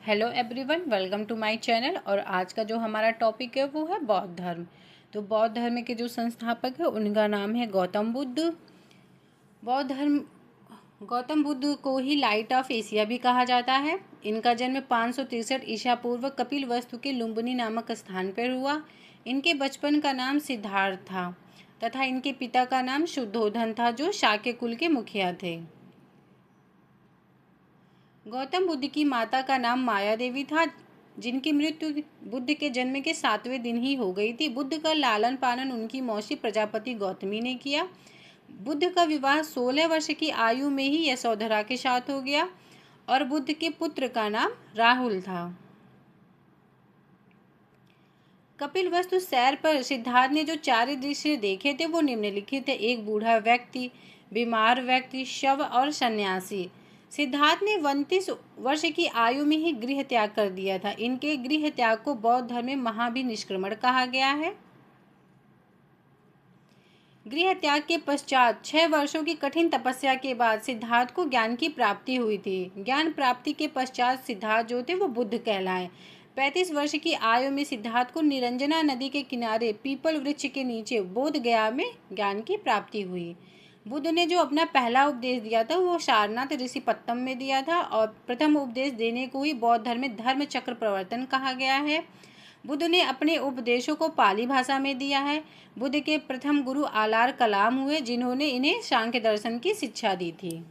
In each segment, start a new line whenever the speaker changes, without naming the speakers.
Hello everyone, welcome to my channel. और आज का जो हमारा टॉपिक है वो है बौद्ध धर्म। तो बौद्ध धर्म के जो संस्थापक है उनका नाम है गौतम बुद्ध। बौद्ध धर्म गौतम बुद्ध को ही लाइट ऑफ एशिया भी कहा जाता है। इनका जन्म 563 ईसा पूर्व कपिलवस्तु के लुम्बिनी नामक स्थान पर हुआ। इनके बचपन का नाम सिद्धार्थ था तथा इनके पिता का नाम शुद्धोधन था, जो शाक्य कुल के मुखिया थे। गौतम बुद्ध की माता का नाम माया देवी था, जिनकी मृत्यु बुद्ध के जन्म के 7वें दिन ही हो गई थी। बुद्ध का लालन पालन उनकी मौसी प्रजापति गौतमी ने किया। बुद्ध का विवाह 16 वर्ष की आयु में ही यशोधरा के साथ हो गया और बुद्ध के पुत्र का नाम राहुल था। कपिलवस्तु सैर पर सिद्धार्थ ने जो 4 दृश्य देखे थे वो निम्नलिखित थे। एक बूढ़ा व्यक्ति, बीमार व्यक्ति, शव और सन्यासी। सिद्धार्थ ने 29 वर्ष की आयु में ही गृह त्याग कर दिया था। इनके गृह त्याग को बौद्ध धर्म में महाभिनिष्क्रमण कहा गया है। गृह त्याग के पश्चात 6 वर्षों की कठिन तपस्या के बाद सिद्धार्थ को ज्ञान की प्राप्ति हुई थी। ज्ञान प्राप्ति के पश्चात सिद्धार्थ जो थे वो बुद्ध कहलाए। 35 वर्ष की आयु में सिद्धार्थ को निरंजना नदी के किनारे पीपल वृक्ष के नीचे बोध गया में ज्ञान की प्राप्ति हुई। बुद्ध ने जो अपना पहला उपदेश दिया था वो सारनाथ ऋषिपत्तम में दिया था और प्रथम उपदेश देने को ही बौद्ध धर्म में धर्म चक्र प्रवर्तन कहा गया है। बुद्ध ने अपने उपदेशों को पाली भाषा में दिया है। बुद्ध के प्रथम गुरु आलार कलाम हुए, जिन्होंने इन्हें सांख्य दर्शन की शिक्षा दी थी।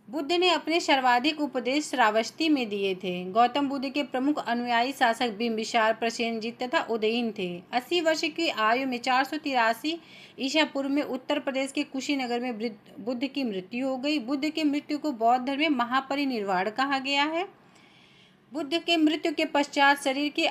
बुद्ध ने अपने सर्वाधिक उपदेश श्रावस्ती में दिए थे। गौतम बुद्ध के प्रमुख अनुयायी शासक बिंबिसार, प्रसेनजित तथा उदयन थे। 80 वर्ष की आयु में 483 ईसा पूर्व में उत्तर प्रदेश के कुशीनगर में बुद्ध की मृत्यु हो गई। बुद्ध की मृत्यु को बौद्ध धर्म में महापरिनिर्वाण कहा गया है। बुद्ध के मृत्यु के पश्चात शरीर के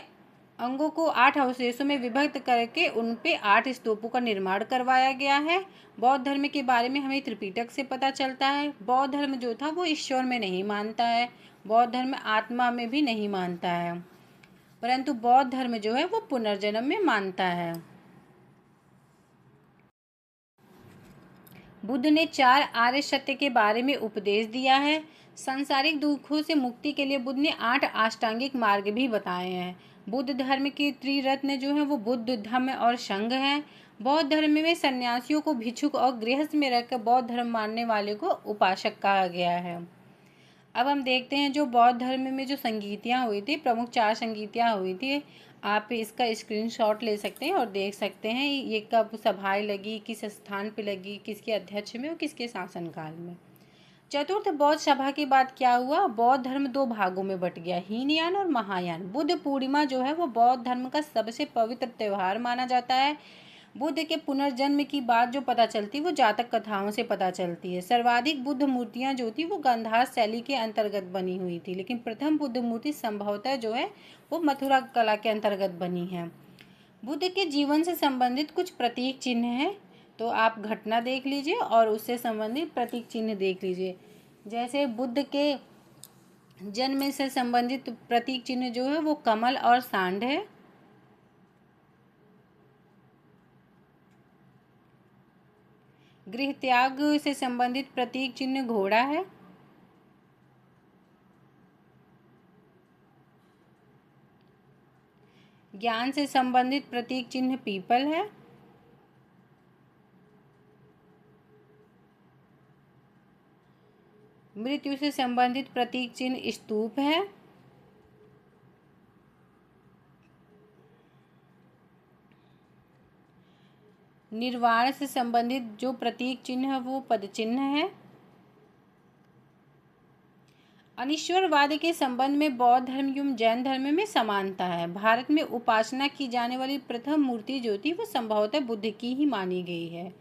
अंगों को 8 अवशेषों में विभक्त करके उन पे 8 स्तूपों का निर्माण करवाया गया है। बौद्ध धर्म के बारे में हमें त्रिपिटक से पता चलता है। बौद्ध धर्म जो था वो ईश्वर में नहीं मानता है। बौद्ध धर्म आत्मा में भी नहीं मानता है, परंतु बौद्ध धर्म जो है वो पुनर्जन्म में मानता है। बुद्ध ने 4 आर्य सत्य के बारे में उपदेश दिया है। सांसारिक दुखों से मुक्ति के लिए बुद्ध ने 8 अष्टांगिक मार्ग भी बताए हैं। बुद्ध धर्म के त्रिरत्न जो है वो बुद्ध, धम्म और संघ हैं। बौद्ध धर्म में सन्यासियों को भिक्षुक और गृहस्थ में रहकर बौद्ध धर्म मानने वाले को उपासक कहा गया है। अब हम देखते हैं जो बौद्ध धर्म में जो संगीतियाँ हुई थी, प्रमुख 4 संगीतियाँ हुई थी। आप इसका स्क्रीनशॉट ले सकते हैं और देख सकते हैं ये कब सभाएं लगी, किस स्थान पे लगी, किसके अध्यक्ष में और किसके शासनकाल में। चतुर्थ बौद्ध सभा के बाद क्या हुआ, बौद्ध धर्म 2 भागों में बट गया, हीनयान और महायान। बुद्ध पूर्णिमा जो है वो बौद्ध धर्म का सबसे पवित्र त्यौहार माना जाता है। बुद्ध के पुनर्जन्म की बात जो पता चलती है वो जातक कथाओं से पता चलती है। सर्वाधिक बुद्ध मूर्तियां जो थी वो गांधार शैली के अंतर्गत बनी हुई थी, लेकिन प्रथम बुद्ध मूर्ति संभवतः जो है वो मथुरा कला के अंतर्गत बनी है। बुद्ध के जीवन से संबंधित कुछ प्रतीक चिन्ह हैं, तो आप घटना देख लीजिए और उससे संबंधित प्रतीक चिन्ह देख लीजिए। जैसे बुद्ध के जन्म से संबंधित प्रतीक चिन्ह जो है वो कमल और सांड है। गृह त्याग से संबंधित प्रतीक चिन्ह घोड़ा है। ज्ञान से संबंधित प्रतीक चिन्ह पीपल है। मृत्यु से संबंधित प्रतीक चिन्ह स्तूप है। निर्वाण से संबंधित जो प्रतीक चिन्ह है वो पद चिन्ह है। अनीश्वरवाद के संबंध में बौद्ध धर्म एवं जैन धर्म में समानता है। भारत में उपासना की जाने वाली प्रथम मूर्ति जो थी वो संभवतः बुद्ध की ही मानी गई है।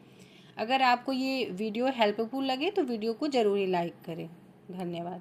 अगर आपको ये वीडियो हेल्पफुल लगे तो वीडियो को जरूर लाइक करें। धन्यवाद।